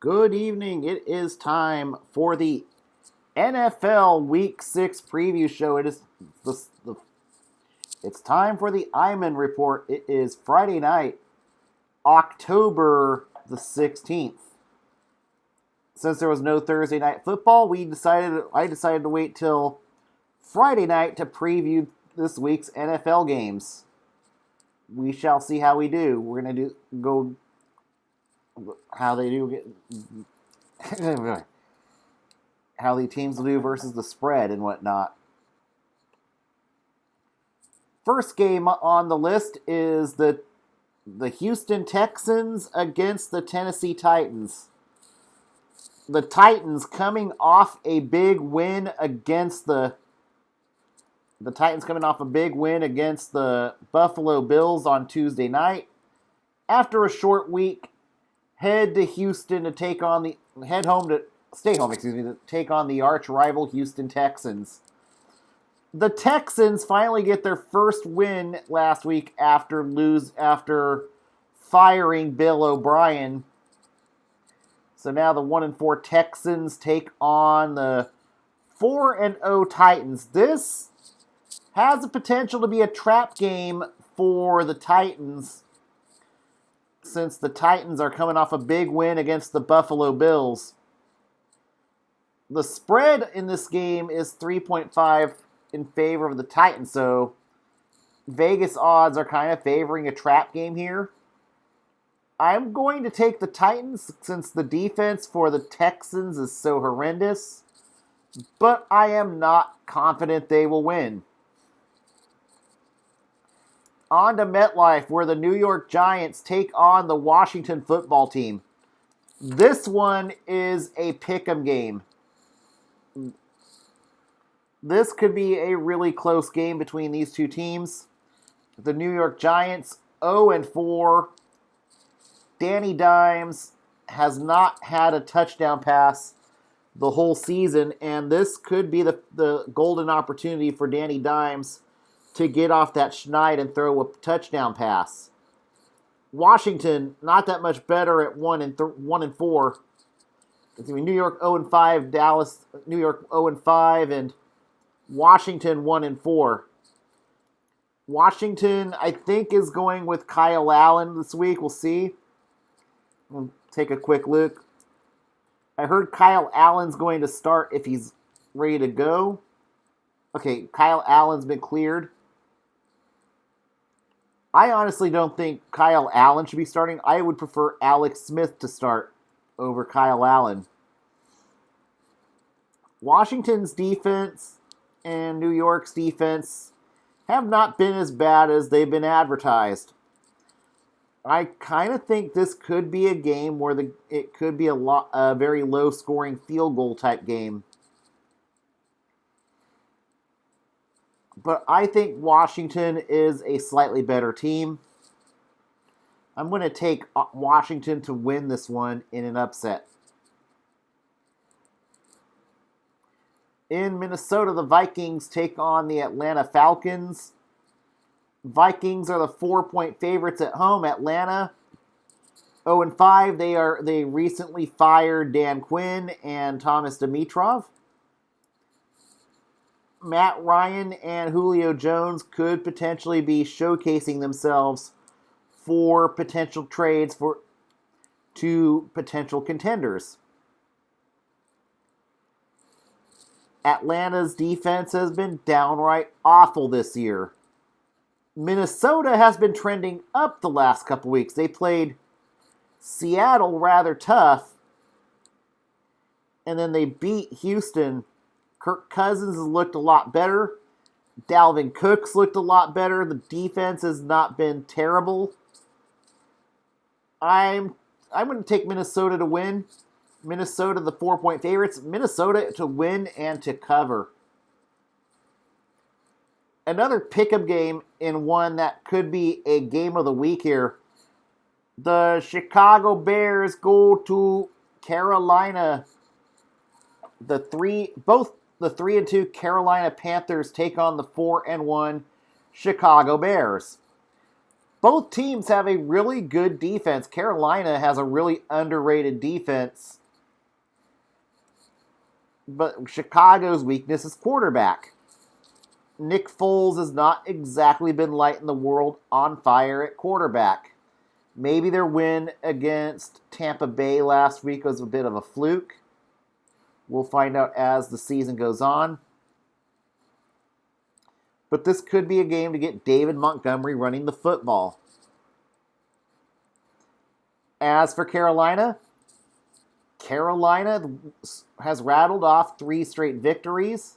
Good evening. It is time for the NFL Week 6 preview show. The it's time for the Iman Report. It is Friday night, October the 16th. Since there was no Thursday night football, I decided to wait till Friday night to preview this week's NFL games. We shall see how we do. We're going to go how they do how the teams will do versus the spread and whatnot. First game on the list is the Houston Texans against the Tennessee Titans. The Titans coming off a big win against the Buffalo Bills on Tuesday night. After a short week, head to Houston to take on the to take on the arch rival Houston Texans. The Texans finally get their first win last week after firing Bill O'Brien. So now the 1-4 Texans take on the 4-0 Titans. This has the potential to be a trap game for the Titans, since the Titans are coming off a big win against the Buffalo Bills. The spread in this game is 3.5 in favor of the Titans, so Vegas odds are kind of favoring a trap game here. I'm going to take the Titans since the defense for the Texans is so horrendous, but I am not confident they will win. On to MetLife, where the New York Giants take on the Washington football team. This one is a pick'em game. This could be a really close game between these two teams. The New York Giants 0-4. Danny Dimes has not had a touchdown pass the whole season, and this could be the golden opportunity for Danny Dimes to get off that schneid and throw a touchdown pass. Washington, not that much better at 1-4. New York 0-5, New York 0-5, and Washington 1-4. Washington, I think, is going with Kyle Allen this week. We'll see. We'll take a quick look. I heard Kyle Allen's going to start if he's ready to go. Okay, Kyle Allen's been cleared. I honestly don't think Kyle Allen should be starting. I would prefer Alex Smith to start over Kyle Allen. Washington's defense and New York's defense have not been as bad as they've been advertised. I kind of think this could be a game where it could be a very low-scoring field goal type game. But I think Washington is a slightly better team. I'm going to take Washington to win this one in an upset. In Minnesota, the Vikings take on the Atlanta Falcons. Vikings are the 4-point favorites at home. Atlanta 0-5. They recently fired Dan Quinn and Thomas Dimitrov. Matt Ryan and Julio Jones could potentially be showcasing themselves for potential trades to potential contenders. Atlanta's defense has been downright awful this year. Minnesota has been trending up the last couple weeks. They played Seattle rather tough, and then they beat Houston. Kirk Cousins has looked a lot better. Dalvin Cook's looked a lot better. The defense has not been terrible. I'm going to take Minnesota to win. Minnesota, the 4-point favorites. Minnesota to win and to cover. Another pick'em game in one that could be a game of the week here. The Chicago Bears go to Carolina. Both the 3-2 Carolina Panthers take on the 4-1 Chicago Bears. Both teams have a really good defense. Carolina has a really underrated defense. But Chicago's weakness is quarterback. Nick Foles has not exactly been lighting the world on fire at quarterback. Maybe their win against Tampa Bay last week was a bit of a fluke. We'll find out as the season goes on. But this could be a game to get David Montgomery running the football. As for Carolina, Carolina has rattled off 3 straight victories.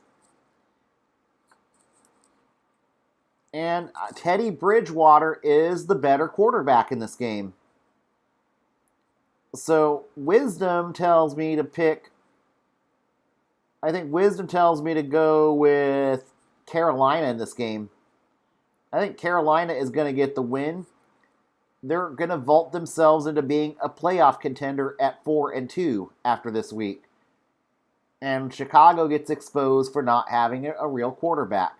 And Teddy Bridgewater is the better quarterback in this game. So wisdom tells me to pick. I think wisdom tells me to go with Carolina in this game. I think Carolina is going to get the win. They're going to vault themselves into being a playoff contender at 4-2 after this week. And Chicago gets exposed for not having a real quarterback.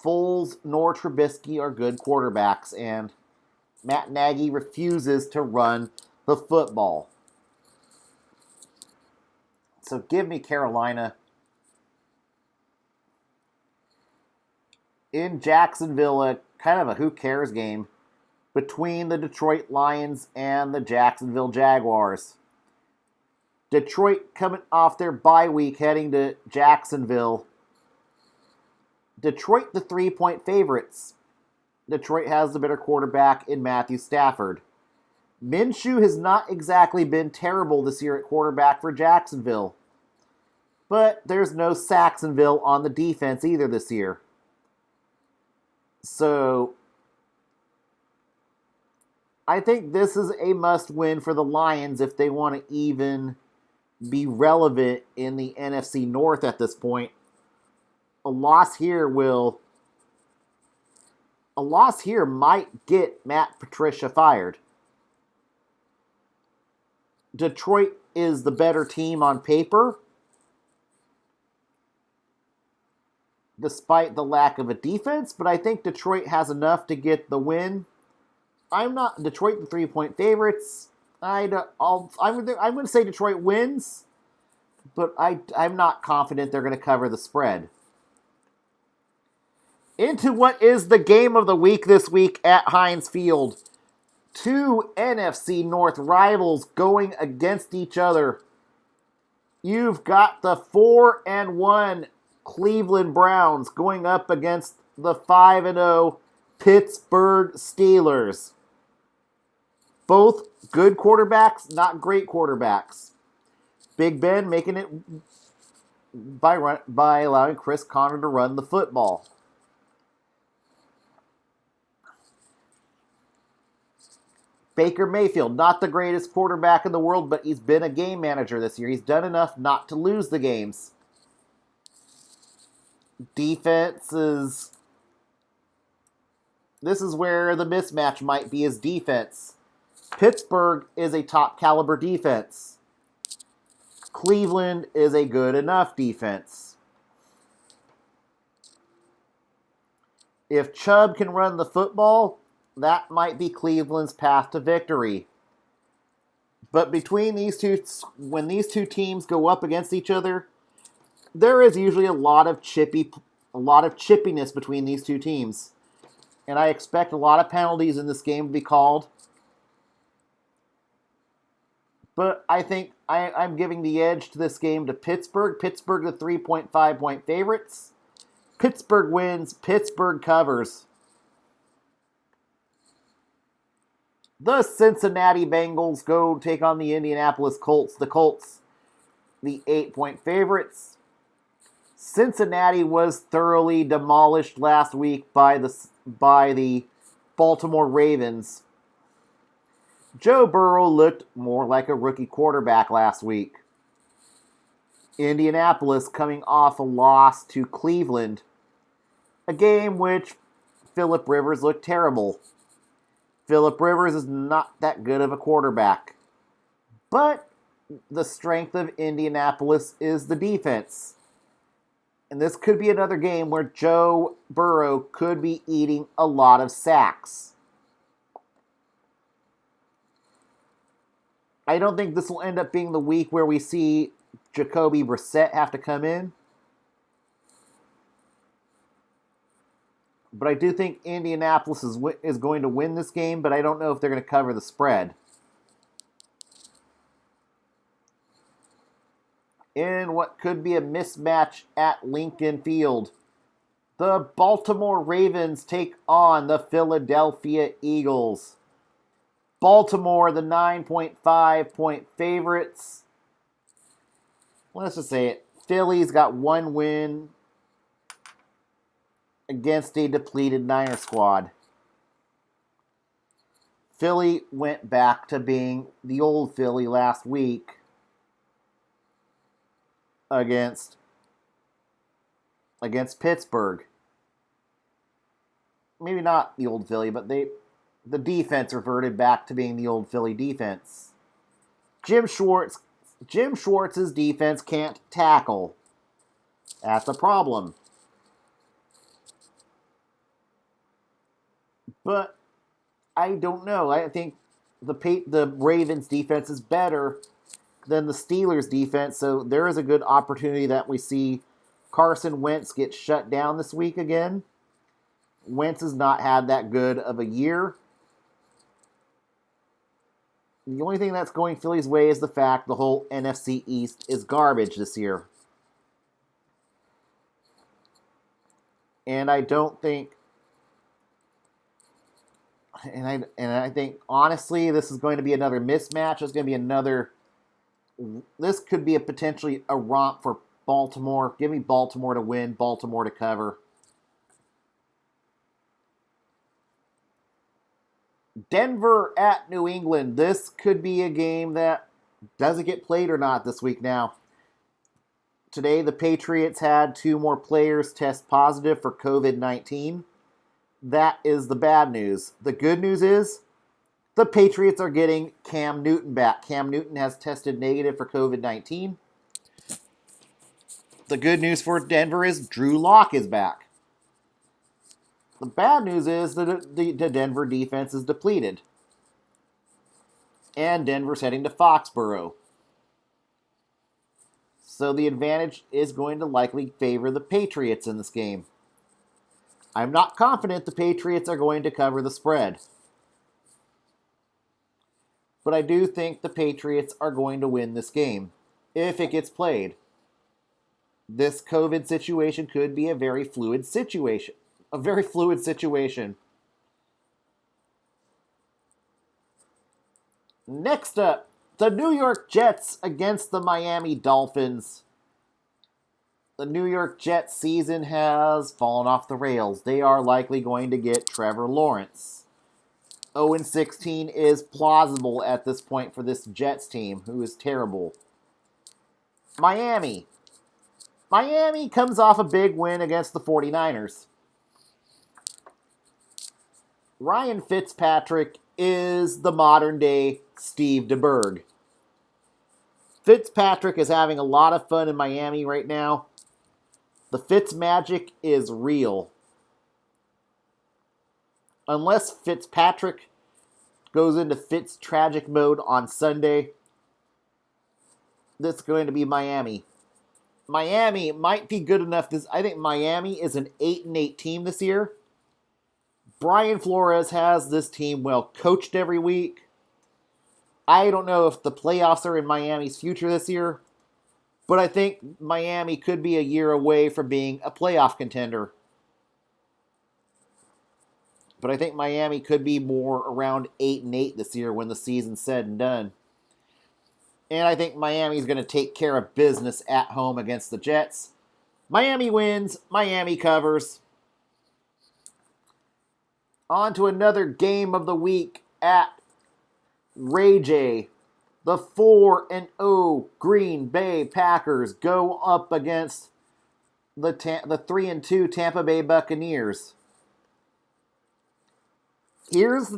Foles nor Trubisky are good quarterbacks, and Matt Nagy refuses to run the football. So give me Carolina. In Jacksonville, a kind of a who cares game between the Detroit Lions and the Jacksonville Jaguars. Detroit coming off their bye week heading to Jacksonville. Detroit the 3-point favorites. Detroit has the better quarterback in Matthew Stafford. Minshew has not exactly been terrible this year at quarterback for Jacksonville. But there's no Saxonville on the defense either this year. So, I think this is a must-win for the Lions if they want to even be relevant in the NFC North at this point. A loss here might get Matt Patricia fired. Detroit is the better team on paper, despite the lack of a defense, but I think Detroit has enough to get the win. I'm not Detroit the 3-point favorites. I'm going to say Detroit wins, but I'm not confident they're going to cover the spread. Into what is the game of the week this week at Heinz Field. 2 NFC North rivals going against each other. You've got the 4-1 Cleveland Browns going up against the 5-0 Pittsburgh Steelers. Both good quarterbacks, not great quarterbacks. Big Ben making it by allowing Chris Conner to run the football. Baker Mayfield, not the greatest quarterback in the world, but he's been a game manager this year. He's done enough not to lose the games. Defenses. This is where the mismatch might be his defense. Pittsburgh is a top caliber defense. Cleveland is a good enough defense. If Chubb can run the football, that might be Cleveland's path to victory. But between these two, when these two teams go up against each other, there is usually a lot of chippiness between these two teams. And I expect a lot of penalties in this game to be called. But I think I'm giving the edge to this game to Pittsburgh. Pittsburgh, the 3.5-point favorites. Pittsburgh wins. Pittsburgh covers. The Cincinnati Bengals go take on the Indianapolis Colts. The Colts, the 8-point favorites. Cincinnati was thoroughly demolished last week by the Baltimore Ravens. Joe Burrow looked more like a rookie quarterback last week. Indianapolis coming off a loss to Cleveland, a game which Phillip Rivers looked terrible. Phillip Rivers is not that good of a quarterback. But the strength of Indianapolis is the defense. And this could be another game where Joe Burrow could be eating a lot of sacks. I don't think this will end up being the week where we see Jacoby Brissett have to come in. But I do think Indianapolis is going to win this game, but I don't know if they're going to cover the spread. In what could be a mismatch at Lincoln Field, the Baltimore Ravens take on the Philadelphia Eagles. Baltimore, the 9.5 point favorites. Let's just say it. Philly's got one win against a depleted Niner squad. Philly went back to being the old Philly last week against Pittsburgh. Maybe not the old Philly, but the defense reverted back to being the old Philly defense. Jim Schwartz's defense can't tackle. That's a problem. But I don't know. I think the Ravens defense is better than the Steelers defense, so there is a good opportunity that we see Carson Wentz get shut down this week again. Wentz has not had that good of a year. The only thing that's going Philly's way is the fact the whole NFC East is garbage this year. And I don't think And I think honestly, this is going to be another mismatch. It's going to be another. This could be potentially a romp for Baltimore. Give me Baltimore to win, Baltimore to cover. Denver at New England. This could be a game that doesn't get played or not this week now. Today, the Patriots had 2 more players test positive for COVID-19. That is the bad news. The good news is the Patriots are getting Cam Newton back. Cam Newton has tested negative for COVID-19. The good news for Denver is Drew Lock is back. The bad news is that the Denver defense is depleted. And Denver's heading to Foxborough. So the advantage is going to likely favor the Patriots in this game. I'm not confident the Patriots are going to cover the spread. But I do think the Patriots are going to win this game if it gets played. This COVID situation could be a very fluid situation. Next up, the New York Jets against the Miami Dolphins. The New York Jets season has fallen off the rails. They are likely going to get Trevor Lawrence. 0-16 is plausible at this point for this Jets team, who is terrible. Miami. Miami comes off a big win against the 49ers. Ryan Fitzpatrick is the modern-day Steve DeBerg. Fitzpatrick is having a lot of fun in Miami right now. The Fitz magic is real. Unless Fitzpatrick goes into Fitz tragic mode on Sunday, this is going to be Miami. Miami might be good enough. I think Miami is an 8-8 team this year. Brian Flores has this team well coached every week. I don't know if the playoffs are in Miami's future this year, but I think Miami could be a year away from being a playoff contender. But I think Miami could be more around 8-8 this year when the season's said and done. And I think Miami's going to take care of business at home against the Jets. Miami wins. Miami covers. On to another game of the week at Ray J. The 4-0 Green Bay Packers go up against the 3-2 Tampa Bay Buccaneers. Here's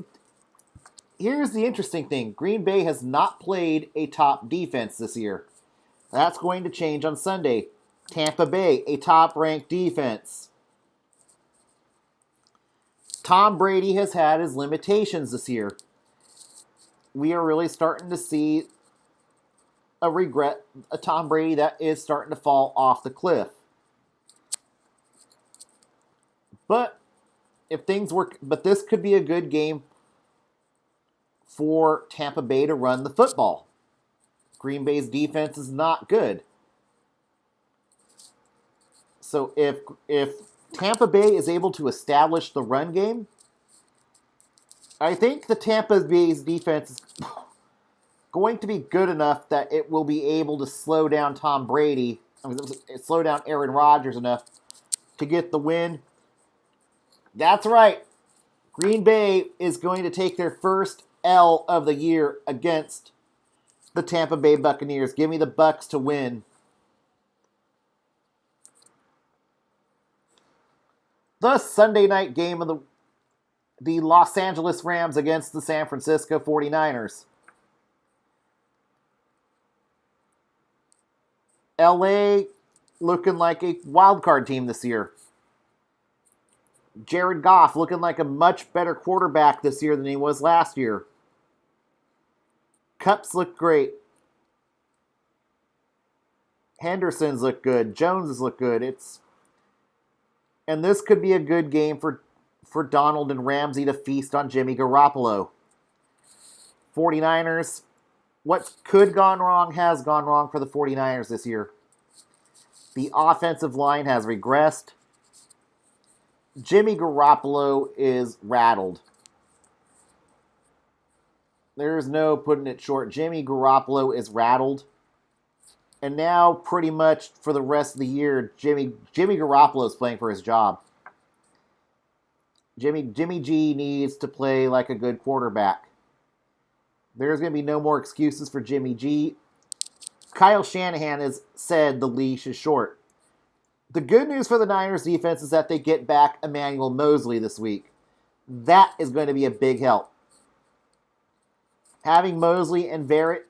the interesting thing. Green Bay has not played a top defense this year. That's going to change on Sunday. Tampa Bay, a top-ranked defense. Tom Brady has had his limitations this year. We are really starting to see a Tom Brady that is starting to fall off the cliff. But if things work, but this could be a good game for Tampa Bay to run the football. Green Bay's defense is not good. So if Tampa Bay is able to establish the run game, I think the Tampa Bay's defense is going to be good enough that it will be able to slow down Tom Brady, slow down Aaron Rodgers enough to get the win. That's right. Green Bay is going to take their first L of the year against the Tampa Bay Buccaneers. Give me the Bucks to win. The Sunday night game of the Los Angeles Rams against the San Francisco 49ers. LA looking like a wild card team this year. Jared Goff looking like a much better quarterback this year than he was last year. Kupp's look great. Henderson's look good. Jones has looked good. And this could be a good game for Donald and Ramsey to feast on Jimmy Garoppolo. 49ers, what could gone wrong has gone wrong for the 49ers this year. The offensive line has regressed. Jimmy Garoppolo is rattled. There's no putting it short. Jimmy Garoppolo is rattled. And now, pretty much for the rest of the year, Jimmy Garoppolo is playing for his job. Jimmy G needs to play like a good quarterback. There's going to be no more excuses for Jimmy G. Kyle Shanahan has said the leash is short. The good news for the Niners defense is that they get back Emmanuel Moseley this week. That is going to be a big help. Having Moseley and Verrett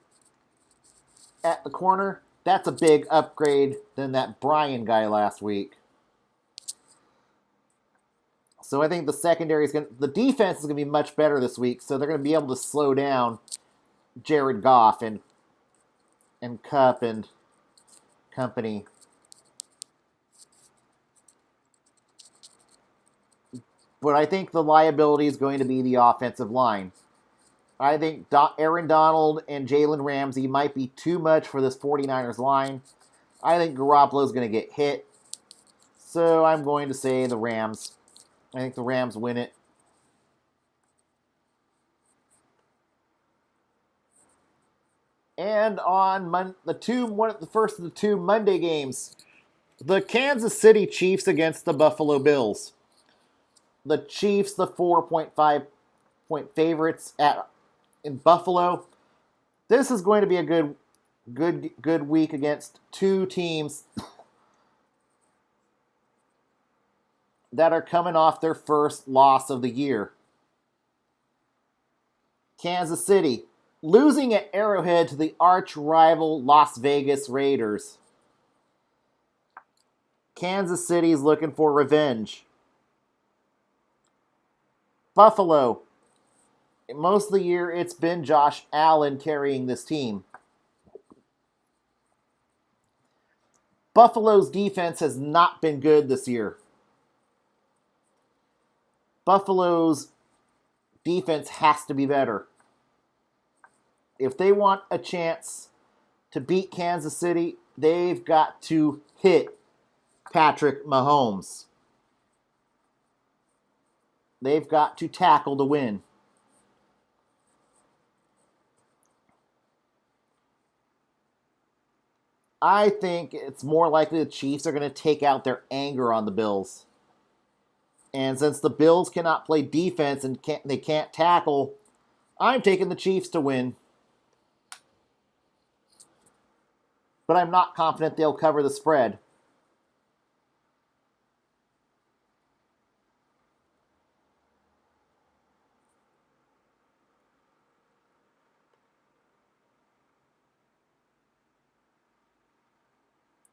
at the corner, that's a big upgrade than that Bryan guy last week. So I think the defense is going to be much better this week, so they're going to be able to slow down Jared Goff and Kupp and company. But I think the liability is going to be the offensive line. I think Aaron Donald and Jalen Ramsey might be too much for this 49ers line. I think Garoppolo is going to get hit. So I'm going to say the Rams. I think the Rams win it. And on the first of the two Monday games, the Kansas City Chiefs against the Buffalo Bills. The Chiefs, the 4.5 point favorites in Buffalo. This is going to be a good week against two teams that are coming off their first loss of the year. Kansas City losing at Arrowhead to the arch rival Las Vegas Raiders. Kansas City is looking for revenge. Buffalo, most of the year it's been Josh Allen carrying this team. Buffalo's defense has not been good this year. Buffalo's defense has to be better. If they want a chance to beat Kansas City, they've got to hit Patrick Mahomes. They've got to tackle to win. I think it's more likely the Chiefs are going to take out their anger on the Bills. And since the Bills cannot play defense and they can't tackle, I'm taking the Chiefs to win. But I'm not confident they'll cover the spread.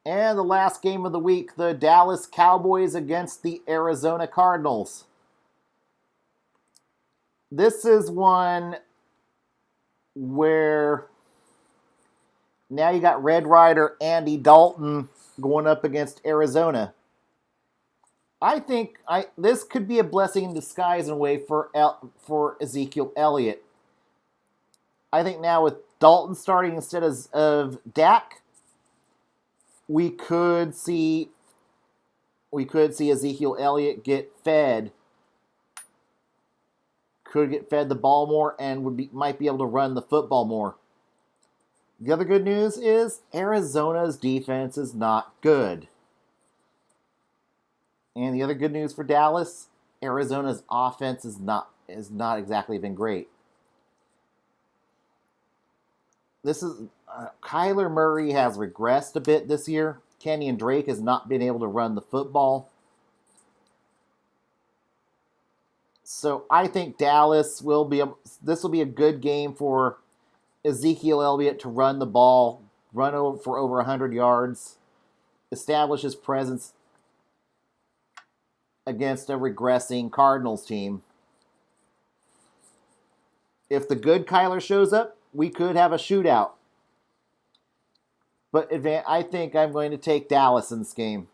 And the last game of the week, the Dallas Cowboys against the Arizona Cardinals. This is one where now you got Red Rider Andy Dalton going up against Arizona. I think this could be a blessing in disguise in a way for Ezekiel Elliott. I think now with Dalton starting instead of Dak, we could see Ezekiel Elliott get fed. Could get fed the ball more and might be able to run the football more. The other good news is Arizona's defense is not good. And the other good news for Dallas, Arizona's offense is not exactly been great. Kyler Murray has regressed a bit this year. Kenyon Drake has not been able to run the football. So I think this will be a good game for Ezekiel Elliott to run the ball, for over 100 yards, establish his presence against a regressing Cardinals team. If the good Kyler shows up, we could have a shootout. But I think I'm going to take Dallas in this game.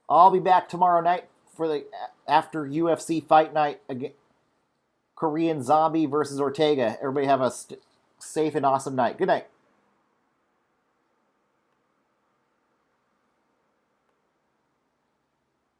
I'll be back tomorrow night after UFC Fight Night again. Korean Zombie versus Ortega. Everybody have a safe and awesome night. Good night.